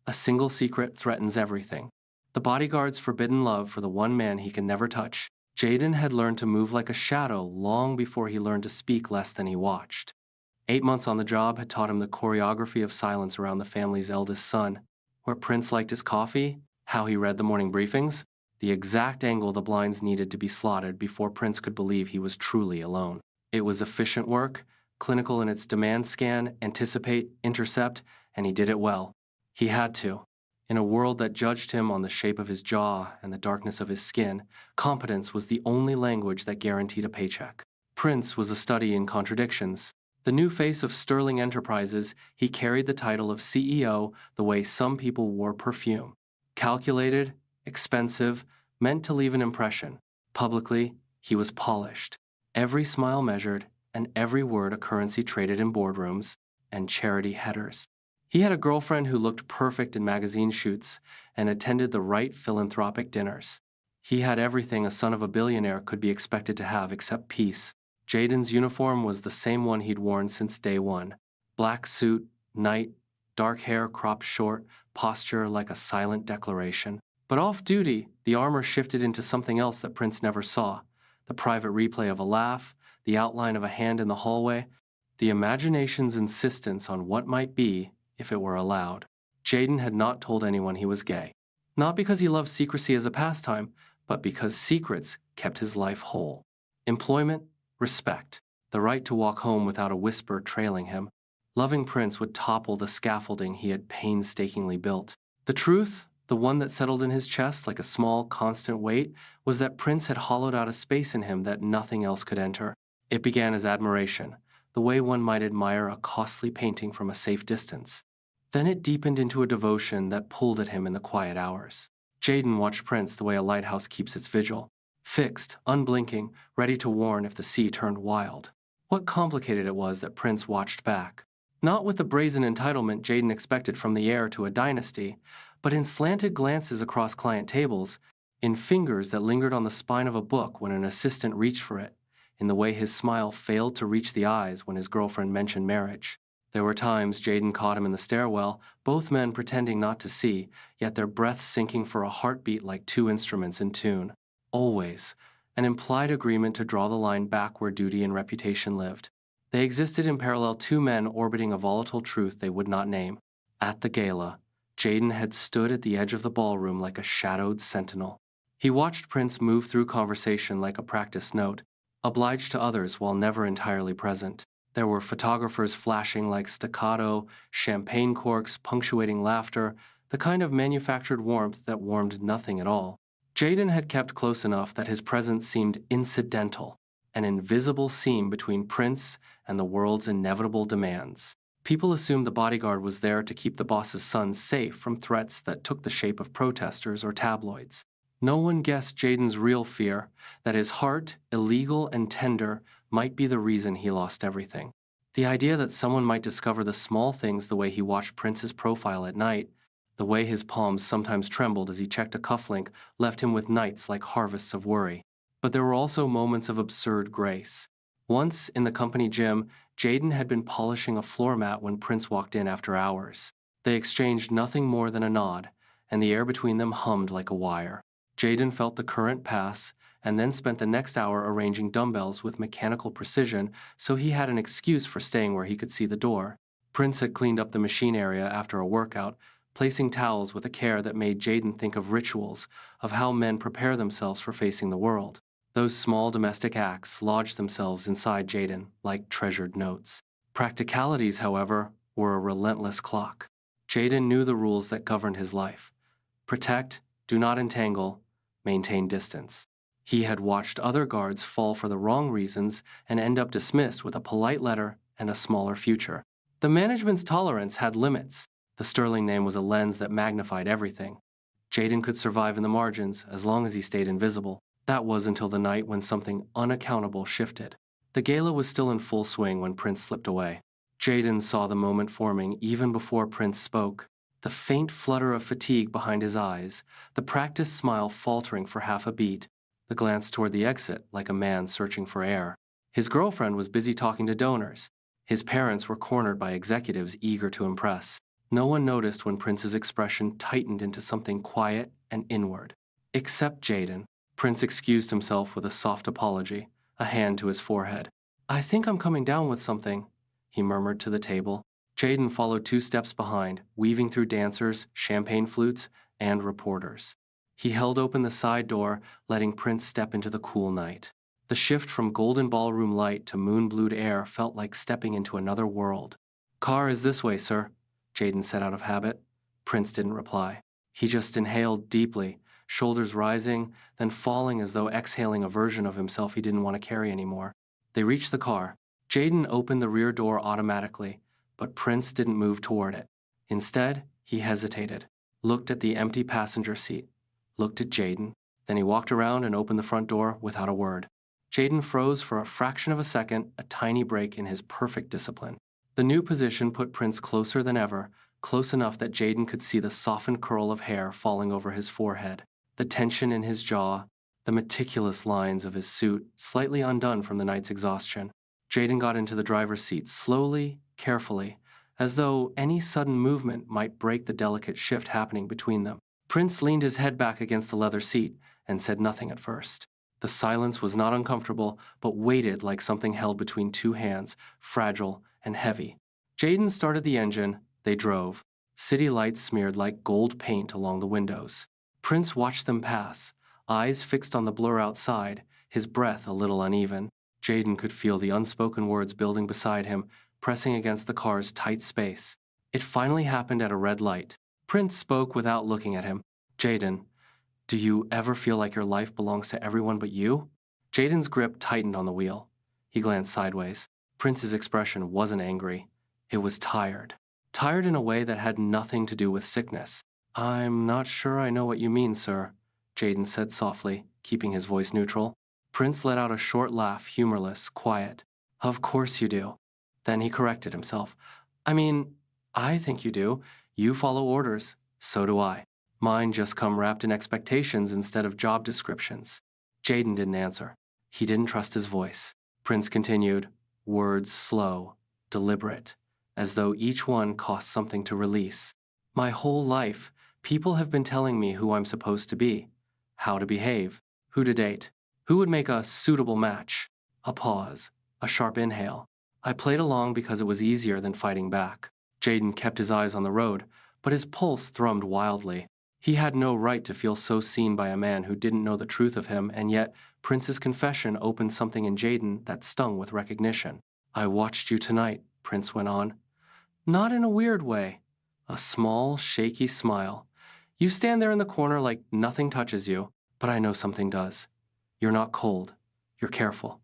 A single secret threatens everything. The bodyguard's forbidden love for the one man he can never touch. Jaden had learned to move like a shadow long before he learned to speak less than he watched. 8 months on the job had taught him the choreography of silence around the family's eldest son, where Prince liked his coffee, how he read the morning briefings, the exact angle the blinds needed to be slotted before Prince could believe he was truly alone. It was efficient work, clinical in its demand scan, anticipate, intercept, and he did it well. He had to. In a world that judged him on the shape of his jaw and the darkness of his skin, competence was the only language that guaranteed a paycheck. Prince was a study in contradictions. The new face of Sterling Enterprises, he carried the title of CEO the way some people wore perfume. Calculated, expensive, meant to leave an impression. Publicly, he was polished. Every smile measured, and every word a currency traded in boardrooms and charity headers. He had a girlfriend who looked perfect in magazine shoots and attended the right philanthropic dinners. He had everything a son of a billionaire could be expected to have except peace. Jaden's uniform was the same one he'd worn since day one. Black suit, night, dark hair cropped short, posture like a silent declaration. But off-duty, the armor shifted into something else that Prince never saw. The private replay of a laugh, the outline of a hand in the hallway, the imagination's insistence on what might be if it were allowed. Jaden had not told anyone he was gay. Not because he loved secrecy as a pastime, but because secrets kept his life whole. Employment, respect, the right to walk home without a whisper trailing him. Loving Prince would topple the scaffolding he had painstakingly built. The truth, the one that settled in his chest like a small, constant weight, was that Prince had hollowed out a space in him that nothing else could enter. It began as admiration, the way one might admire a costly painting from a safe distance. Then it deepened into a devotion that pulled at him in the quiet hours. Jaden watched Prince the way a lighthouse keeps its vigil, fixed, unblinking, ready to warn if the sea turned wild. What complicated it was that Prince watched back. Not with the brazen entitlement Jaden expected from the heir to a dynasty, but in slanted glances across client tables, in fingers that lingered on the spine of a book when an assistant reached for it, in the way his smile failed to reach the eyes when his girlfriend mentioned marriage. There were times Jaden caught him in the stairwell, both men pretending not to see, yet their breaths syncing for a heartbeat like two instruments in tune. Always, an implied agreement to draw the line back where duty and reputation lived. They existed in parallel, two men orbiting a volatile truth they would not name. At the gala, Jaden had stood at the edge of the ballroom like a shadowed sentinel. He watched Prince move through conversation like a practice note, obliged to others while never entirely present. There were photographers flashing like staccato, champagne corks punctuating laughter, the kind of manufactured warmth that warmed nothing at all. Jaden had kept close enough that his presence seemed incidental, an invisible seam between Prince and the world's inevitable demands. People assumed the bodyguard was there to keep the boss's son safe from threats that took the shape of protesters or tabloids. No one guessed Jaden's real fear, that his heart, illegal and tender, might be the reason he lost everything. The idea that someone might discover the small things the way he watched Prince's profile at night, the way his palms sometimes trembled as he checked a cufflink, left him with nights like harvests of worry. But there were also moments of absurd grace. Once, in the company gym, Jaden had been polishing a floor mat when Prince walked in after hours. They exchanged nothing more than a nod, and the air between them hummed like a wire. Jaden felt the current pass, and then spent the next hour arranging dumbbells with mechanical precision so he had an excuse for staying where he could see the door. Prince had cleaned up the machine area after a workout, placing towels with a care that made Jaden think of rituals, of how men prepare themselves for facing the world. Those small domestic acts lodged themselves inside Jaden like treasured notes. Practicalities, however, were a relentless clock. Jaden knew the rules that governed his life. Protect, do not entangle, maintain distance. He had watched other guards fall for the wrong reasons and end up dismissed with a polite letter and a smaller future. The management's tolerance had limits. The Sterling name was a lens that magnified everything. Jaden could survive in the margins as long as he stayed invisible. That was until the night when something unaccountable shifted. The gala was still in full swing when Prince slipped away. Jaden saw the moment forming even before Prince spoke. The faint flutter of fatigue behind his eyes, the practiced smile faltering for half a beat, the glance toward the exit like a man searching for air. His girlfriend was busy talking to donors. His parents were cornered by executives eager to impress. No one noticed when Prince's expression tightened into something quiet and inward. Except Jaden. Prince excused himself with a soft apology, a hand to his forehead. I think I'm coming down with something, he murmured to the table. Jaden followed 2 steps behind, weaving through dancers, champagne flutes, and reporters. He held open the side door, letting Prince step into the cool night. The shift from golden ballroom light to moon-blued air felt like stepping into another world. Car is this way, sir, Jaden said out of habit. Prince didn't reply. He just inhaled deeply, shoulders rising, then falling as though exhaling a version of himself he didn't want to carry anymore. They reached the car. Jaden opened the rear door automatically, but Prince didn't move toward it. Instead, he hesitated, looked at the empty passenger seat, looked at Jaden, then he walked around and opened the front door without a word. Jaden froze for a fraction of a second, a tiny break in his perfect discipline. The new position put Prince closer than ever, close enough that Jaden could see the softened curl of hair falling over his forehead, the tension in his jaw, the meticulous lines of his suit slightly undone from the night's exhaustion. Jaden got into the driver's seat slowly, carefully, as though any sudden movement might break the delicate shift happening between them. Prince leaned his head back against the leather seat and said nothing at first. The silence was not uncomfortable, but weighted like something held between 2 hands, fragile and heavy. Jaden started the engine. They drove. City lights smeared like gold paint along the windows. Prince watched them pass, eyes fixed on the blur outside, his breath a little uneven. Jaden could feel the unspoken words building beside him, pressing against the car's tight space. It finally happened at a red light. Prince spoke without looking at him. Jaden, do you ever feel like your life belongs to everyone but you? Jaden's grip tightened on the wheel. He glanced sideways. Prince's expression wasn't angry. It was tired. Tired in a way that had nothing to do with sickness. I'm not sure I know what you mean, sir, Jaden said softly, keeping his voice neutral. Prince let out a short laugh, humorless, quiet. Of course you do. Then he corrected himself. I think you do. You follow orders. So do I. Mine just come wrapped in expectations instead of job descriptions. Jaden didn't answer. He didn't trust his voice. Prince continued, words slow, deliberate, as though each one cost something to release. My whole life, people have been telling me who I'm supposed to be, how to behave, who to date, who would make a suitable match. A pause, a sharp inhale. I played along because it was easier than fighting back. Jaden kept his eyes on the road, but his pulse thrummed wildly. He had no right to feel so seen by a man who didn't know the truth of him, and yet Prince's confession opened something in Jaden that stung with recognition. I watched you tonight, Prince went on. Not in a weird way. A small, shaky smile. You stand there in the corner like nothing touches you, but I know something does. You're not cold. You're careful.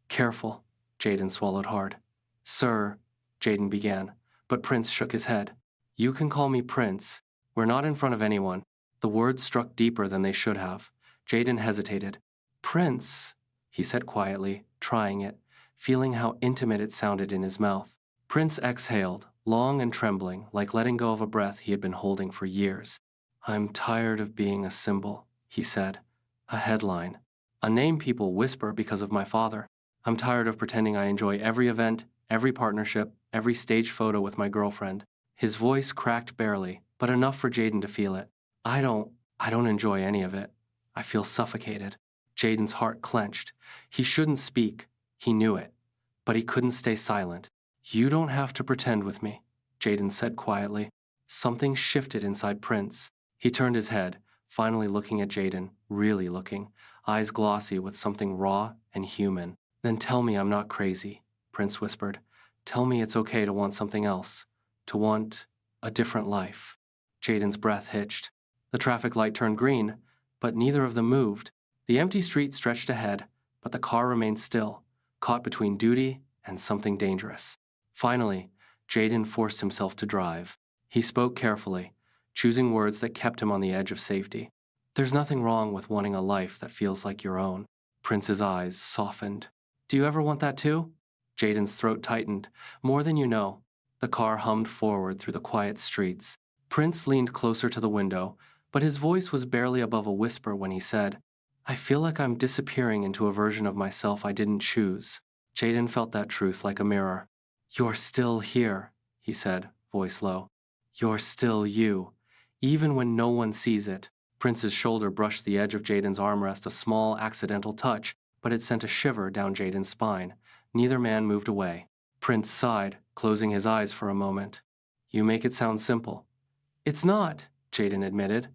Careful, Jaden swallowed hard. Sir, Jaden began, but Prince shook his head. You can call me Prince. We're not in front of anyone. The words struck deeper than they should have. Jaden hesitated. Prince, he said quietly, trying it, feeling how intimate it sounded in his mouth. Prince exhaled, long and trembling, like letting go of a breath he had been holding for years. I'm tired of being a symbol, he said. A headline. A name people whisper because of my father. I'm tired of pretending I enjoy every event, every partnership, every stage photo with my girlfriend. His voice cracked barely, but enough for Jaden to feel it. I don't enjoy any of it. I feel suffocated. Jaden's heart clenched. He shouldn't speak. He knew it. But he couldn't stay silent. You don't have to pretend with me, Jaden said quietly. Something shifted inside Prince. He turned his head, finally looking at Jaden, really looking, eyes glossy with something raw and human. Then tell me I'm not crazy, Prince whispered. Tell me it's okay to want something else, to want a different life. Jaden's breath hitched. The traffic light turned green, but neither of them moved. The empty street stretched ahead, but the car remained still, caught between duty and something dangerous. Finally, Jaden forced himself to drive. He spoke carefully, choosing words that kept him on the edge of safety. There's nothing wrong with wanting a life that feels like your own. Prince's eyes softened. Do you ever want that too? Jaden's throat tightened. More than you know. The car hummed forward through the quiet streets. Prince leaned closer to the window, but his voice was barely above a whisper when he said, I feel like I'm disappearing into a version of myself I didn't choose. Jaden felt that truth like a mirror. You're still here, he said, voice low. You're still you, even when no one sees it. Prince's shoulder brushed the edge of Jaden's armrest, a small, accidental touch, but it sent a shiver down Jaden's spine. Neither man moved away. Prince sighed, closing his eyes for a moment. You make it sound simple. It's not, Jaden admitted.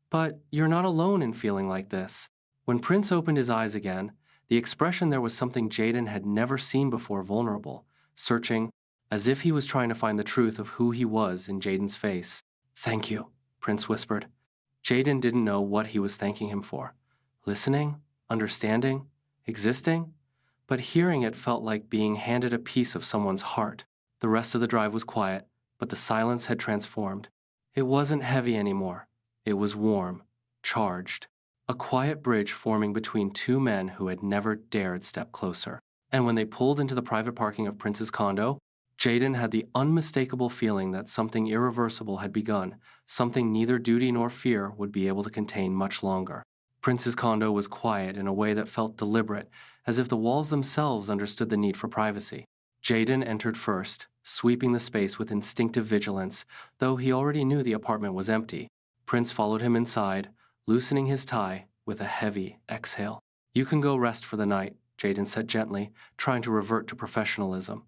But you're not alone in feeling like this. When Prince opened his eyes again, the expression there was something Jaden had never seen before, vulnerable, searching, as if he was trying to find the truth of who he was in Jaden's face. Thank you, Prince whispered. Jaden didn't know what he was thanking him for. Listening? Understanding? Existing? But hearing it felt like being handed a piece of someone's heart. The rest of the drive was quiet, but the silence had transformed. It wasn't heavy anymore. It was warm, charged. A quiet bridge forming between two men who had never dared step closer. And when they pulled into the private parking of Prince's condo, Jaden had the unmistakable feeling that something irreversible had begun, something neither duty nor fear would be able to contain much longer. Prince's condo was quiet in a way that felt deliberate, as if the walls themselves understood the need for privacy. Jaden entered first, sweeping the space with instinctive vigilance, though he already knew the apartment was empty. Prince followed him inside, loosening his tie with a heavy exhale. You can go rest for the night, Jaden said gently, trying to revert to professionalism.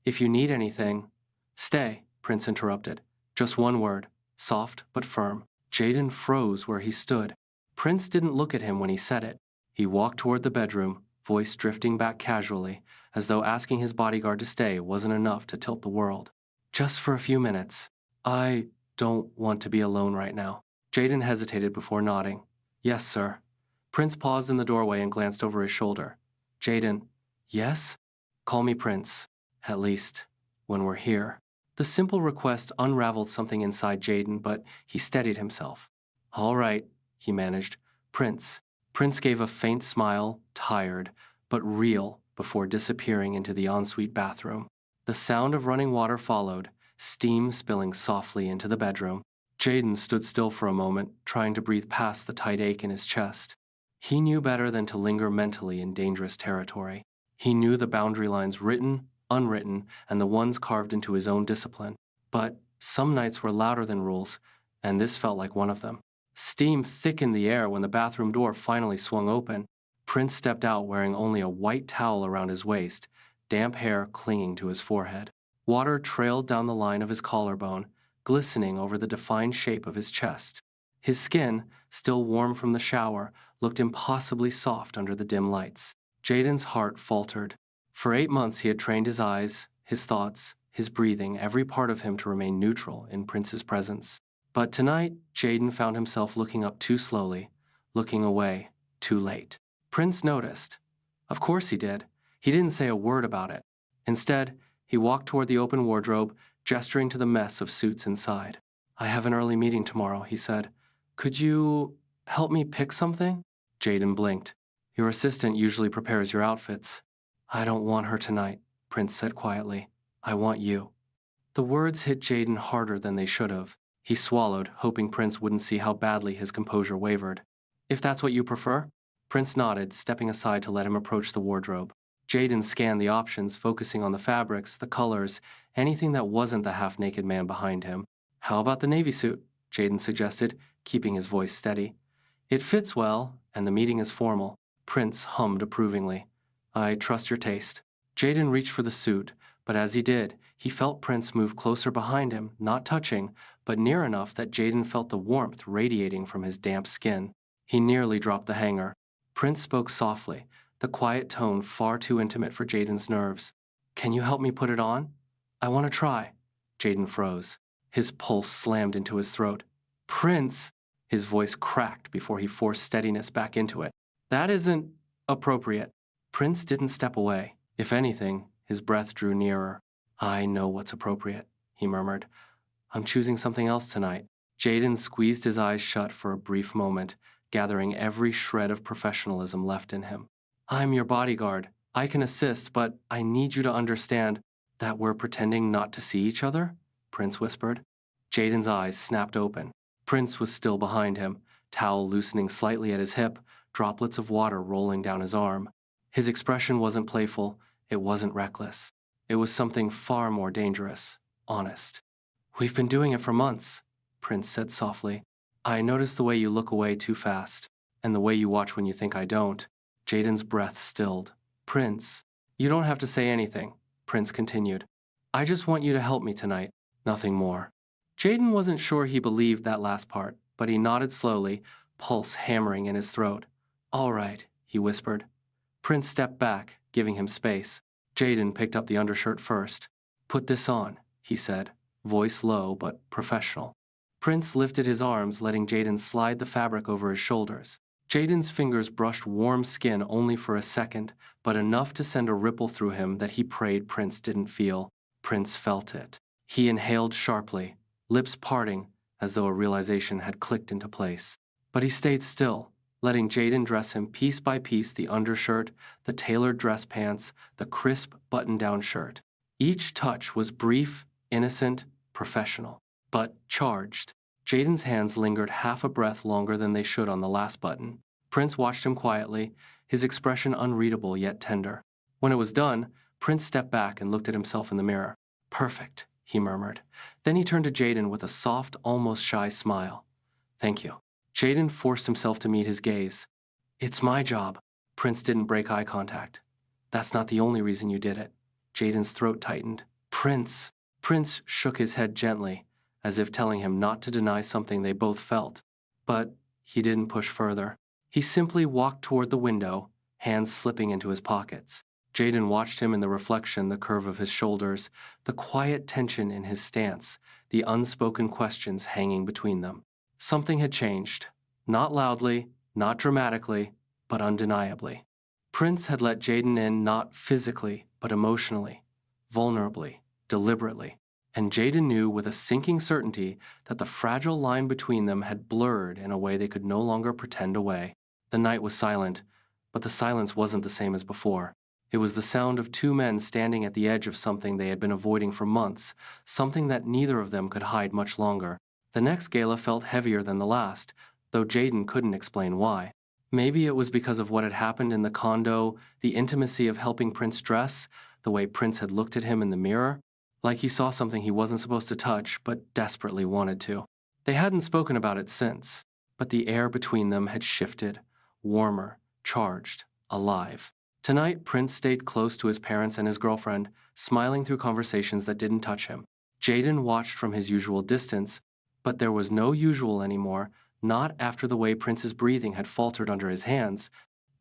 If you need anything... Stay, Prince interrupted. Just one word, soft but firm. Jaden froze where he stood. Prince didn't look at him when he said it. He walked toward the bedroom, voice drifting back casually, as though asking his bodyguard to stay wasn't enough to tilt the world. Just for a few minutes. I don't want to be alone right now. Jaden hesitated before nodding. Yes, sir. Prince paused in the doorway and glanced over his shoulder. Jaden, yes? Call me Prince. At least, when we're here. The simple request unraveled something inside Jaden, but he steadied himself. All right, he managed. Prince. Prince gave a faint smile, tired, but real, before disappearing into the ensuite bathroom. The sound of running water followed, steam spilling softly into the bedroom. Jaden stood still for a moment, trying to breathe past the tight ache in his chest. He knew better than to linger mentally in dangerous territory. He knew the boundary lines written, unwritten, and the ones carved into his own discipline. But some nights were louder than rules, and this felt like one of them. Steam thickened the air when the bathroom door finally swung open. Prince stepped out wearing only a white towel around his waist, damp hair clinging to his forehead. Water trailed down the line of his collarbone, glistening over the defined shape of his chest. His skin, still warm from the shower, looked impossibly soft under the dim lights. Jaden's heart faltered. For 8 months he had trained his eyes, his thoughts, his breathing, every part of him to remain neutral in Prince's presence. But tonight, Jaden found himself looking up too slowly, looking away too late. Prince noticed. Of course he did. He didn't say a word about it. Instead, he walked toward the open wardrobe, gesturing to the mess of suits inside. I have an early meeting tomorrow, he said. Could you help me pick something? Jaden blinked. Your assistant usually prepares your outfits. I don't want her tonight, Prince said quietly. I want you. The words hit Jaden harder than they should have. He swallowed, hoping Prince wouldn't see how badly his composure wavered. If that's what you prefer? Prince nodded, stepping aside to let him approach the wardrobe. Jaden scanned the options, focusing on the fabrics, the colors, anything that wasn't the half-naked man behind him. How about the navy suit? Jaden suggested, keeping his voice steady. It fits well, and the meeting is formal. Prince hummed approvingly. I trust your taste. Jaden reached for the suit, but as he did, he felt Prince move closer behind him, not touching, but near enough that Jaden felt the warmth radiating from his damp skin. He nearly dropped the hanger. Prince spoke softly, the quiet tone far too intimate for Jaden's nerves. Can you help me put it on? I want to try. Jaden froze. His pulse slammed into his throat. Prince! His voice cracked before he forced steadiness back into it. That isn't appropriate. Prince didn't step away. If anything, his breath drew nearer. I know what's appropriate, he murmured. I'm choosing something else tonight. Jaden squeezed his eyes shut for a brief moment, gathering every shred of professionalism left in him. I'm your bodyguard. I can assist, but I need you to understand that we're pretending not to see each other, Prince whispered. Jaden's eyes snapped open. Prince was still behind him, towel loosening slightly at his hip, droplets of water rolling down his arm. His expression wasn't playful, it wasn't reckless. It was something far more dangerous, honest. We've been doing it for months, Prince said softly. I noticed the way you look away too fast, and the way you watch when you think I don't. Jaden's breath stilled. Prince, you don't have to say anything, Prince continued. I just want you to help me tonight, nothing more. Jaden wasn't sure he believed that last part, but he nodded slowly, pulse hammering in his throat. All right, he whispered. Prince stepped back, giving him space. Jaden picked up the undershirt first. Put this on, he said, voice low but professional. Prince lifted his arms, letting Jaden slide the fabric over his shoulders. Jaden's fingers brushed warm skin only for a second, but enough to send a ripple through him that he prayed Prince didn't feel. Prince felt it. He inhaled sharply, lips parting as though a realization had clicked into place. But he stayed still, letting Jaden dress him piece by piece, the undershirt, the tailored dress pants, the crisp button-down shirt. Each touch was brief, innocent, professional, but charged. Jaden's hands lingered half a breath longer than they should on the last button. Prince watched him quietly, his expression unreadable yet tender. When it was done, Prince stepped back and looked at himself in the mirror. Perfect, he murmured. Then he turned to Jaden with a soft, almost shy smile. Thank you. Jaden forced himself to meet his gaze. It's my job. Prince didn't break eye contact. That's not the only reason you did it. Jaden's throat tightened. Prince. Prince shook his head gently, as if telling him not to deny something they both felt. But he didn't push further. He simply walked toward the window, hands slipping into his pockets. Jaden watched him in the reflection, the curve of his shoulders, the quiet tension in his stance, the unspoken questions hanging between them. Something had changed. Not loudly, not dramatically, but undeniably. Prince had let Jaden in not physically, but emotionally, vulnerably, deliberately. And Jaden knew with a sinking certainty that the fragile line between them had blurred in a way they could no longer pretend away. The night was silent, but the silence wasn't the same as before. It was the sound of two men standing at the edge of something they had been avoiding for months, something that neither of them could hide much longer. The next gala felt heavier than the last, though Jaden couldn't explain why. Maybe it was because of what had happened in the condo, the intimacy of helping Prince dress, the way Prince had looked at him in the mirror, like he saw something he wasn't supposed to touch but desperately wanted to. They hadn't spoken about it since, but the air between them had shifted, warmer, charged, alive. Tonight, Prince stayed close to his parents and his girlfriend, smiling through conversations that didn't touch him. Jaden watched from his usual distance, but there was no usual anymore, not after the way Prince's breathing had faltered under his hands,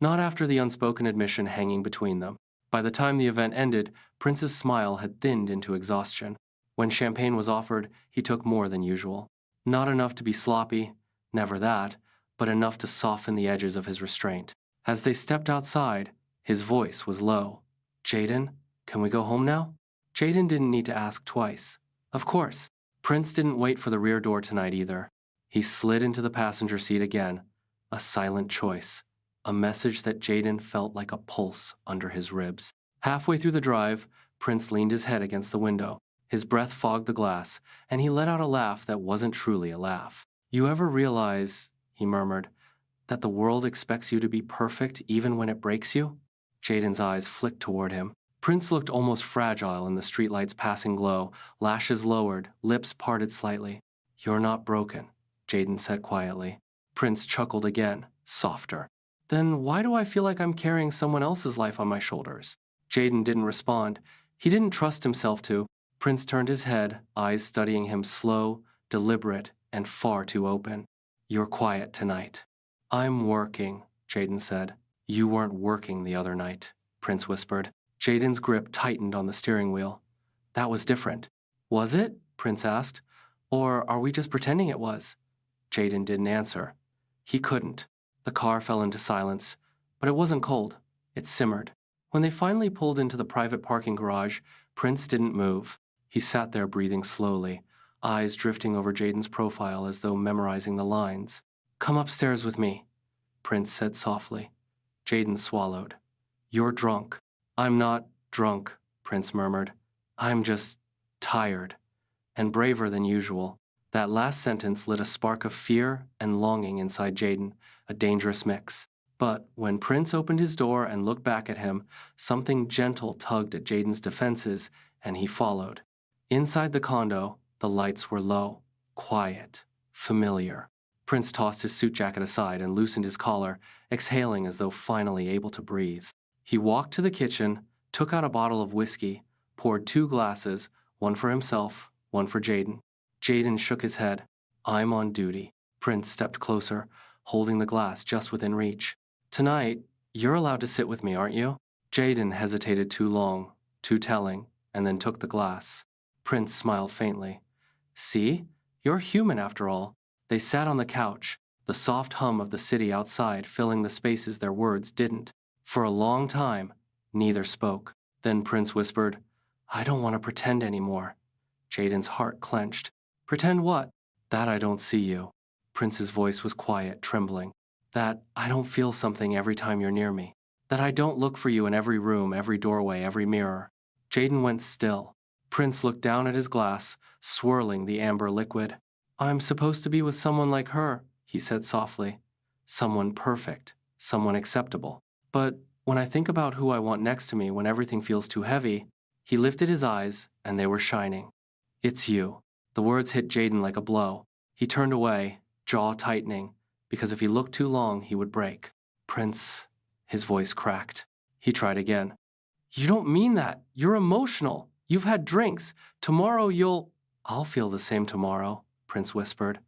not after the unspoken admission hanging between them. By the time the event ended, Prince's smile had thinned into exhaustion. When champagne was offered, he took more than usual. Not enough to be sloppy, never that, but enough to soften the edges of his restraint. As they stepped outside, his voice was low. Jaden, can we go home now? Jaden didn't need to ask twice. Of course. Prince didn't wait for the rear door tonight either. He slid into the passenger seat again, a silent choice, a message that Jaden felt like a pulse under his ribs. Halfway through the drive, Prince leaned his head against the window. His breath fogged the glass, and he let out a laugh that wasn't truly a laugh. You ever realize, he murmured, that the world expects you to be perfect even when it breaks you? Jaden's eyes flicked toward him. Prince looked almost fragile in the streetlight's passing glow, lashes lowered, lips parted slightly. You're not broken, Jaden said quietly. Prince chuckled again, softer. Then why do I feel like I'm carrying someone else's life on my shoulders? Jaden didn't respond. He didn't trust himself to. Prince turned his head, eyes studying him slow, deliberate, and far too open. You're quiet tonight. I'm working, Jaden said. You weren't working the other night, Prince whispered. Jaden's grip tightened on the steering wheel. That was different. Was it? Prince asked. Or are we just pretending it was? Jaden didn't answer. He couldn't. The car fell into silence, but it wasn't cold. It simmered. When they finally pulled into the private parking garage, Prince didn't move. He sat there breathing slowly, eyes drifting over Jaden's profile as though memorizing the lines. Come upstairs with me, Prince said softly. Jaden swallowed. You're drunk. I'm not drunk, Prince murmured. I'm just tired. And braver than usual. That last sentence lit a spark of fear and longing inside Jaden, a dangerous mix. But when Prince opened his door and looked back at him, something gentle tugged at Jaden's defenses, and he followed. Inside the condo, The lights were low, quiet, familiar. Prince tossed his suit jacket aside and loosened his collar, exhaling as though finally able to breathe. He walked to the kitchen, took out a bottle of whiskey, poured 2 glasses, one for himself, one for Jaden. Jaden shook his head. "I'm on duty." Prince stepped closer, holding the glass just within reach. "Tonight, you're allowed to sit with me, aren't you?" Jaden hesitated too long, too telling, and then took the glass. Prince smiled faintly. "See? You're human after all." They sat on the couch, the soft hum of the city outside filling the spaces their words didn't. For a long time, neither spoke. Then Prince whispered, "I don't want to pretend anymore." Jaden's heart clenched. "Pretend what?" "That I don't see you." Prince's voice was quiet, trembling. "That I don't feel something every time you're near me. That I don't look for you in every room, every doorway, every mirror." Jaden went still. Prince looked down at his glass, swirling the amber liquid. "I'm supposed to be with someone like her," he said softly. "Someone perfect, someone acceptable. But when I think about who I want next to me when everything feels too heavy," he lifted his eyes, and they were shining. "It's you." The words hit Jaden like a blow. He turned away, jaw tightening, because if he looked too long, he would break. "Prince," his voice cracked. He tried again. "You don't mean that. You're emotional. You've had drinks. Tomorrow you'll—" "I'll feel the same tomorrow," Prince whispered.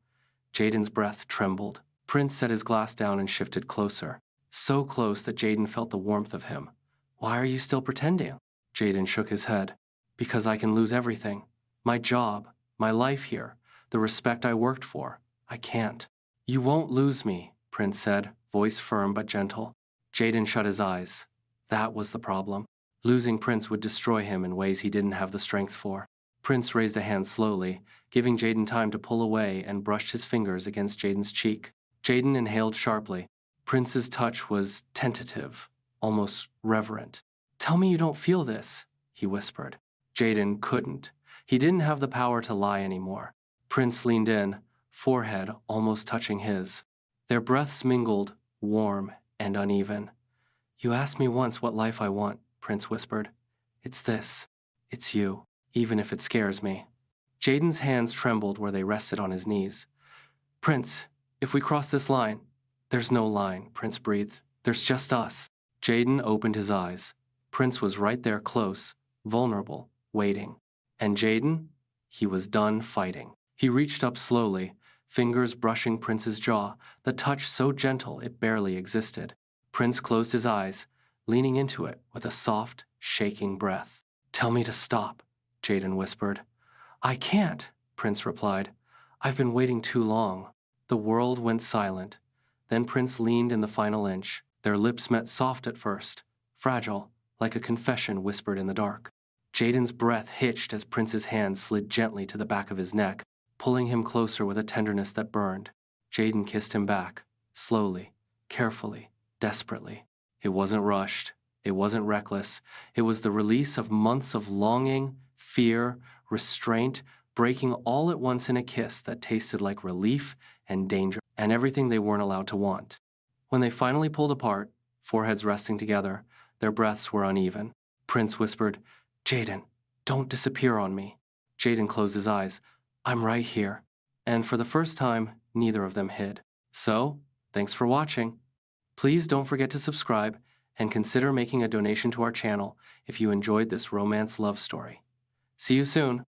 Jaden's breath trembled. Prince set his glass down and shifted closer, so close that Jaden felt the warmth of him. "Why are you still pretending?" Jaden shook his head. "Because I can lose everything. My job, my life here, the respect I worked for. I can't." "You won't lose me," Prince said, voice firm but gentle. Jaden shut his eyes. That was the problem. Losing Prince would destroy him in ways he didn't have the strength for. Prince raised a hand slowly, giving Jaden time to pull away and brushed his fingers against Jaden's cheek. Jaden inhaled sharply. Prince's touch was tentative, almost reverent. "Tell me you don't feel this," he whispered. Jaden couldn't. He didn't have the power to lie anymore. Prince leaned in, forehead almost touching his. Their breaths mingled, warm and uneven. "You asked me once what life I want," Prince whispered. "It's this. It's you, even if it scares me." Jaden's hands trembled where they rested on his knees. "Prince, if we cross this line—" "There's no line," Prince breathed. "There's just us." Jaden opened his eyes. Prince was right there close, vulnerable, waiting. And Jaden? He was done fighting. He reached up slowly, fingers brushing Prince's jaw, the touch so gentle it barely existed. Prince closed his eyes, leaning into it with a soft, shaking breath. "Tell me to stop," Jaden whispered. "I can't," Prince replied. "I've been waiting too long." The world went silent. Then Prince leaned in the final inch. Their lips met soft at first, fragile, like a confession whispered in the dark. Jaden's breath hitched as Prince's hand slid gently to the back of his neck, pulling him closer with a tenderness that burned. Jaden kissed him back, slowly, carefully, desperately. It wasn't rushed. It wasn't reckless. It was the release of months of longing, fear, restraint, breaking all at once in a kiss that tasted like relief and danger and everything they weren't allowed to want. When they finally pulled apart, foreheads resting together, their breaths were uneven. Prince whispered, "Jaden, don't disappear on me." Jaden closed his eyes. "I'm right here." And for the first time, neither of them hid. So, thanks for watching. Please don't forget to subscribe and consider making a donation to our channel if you enjoyed this romance love story. See you soon.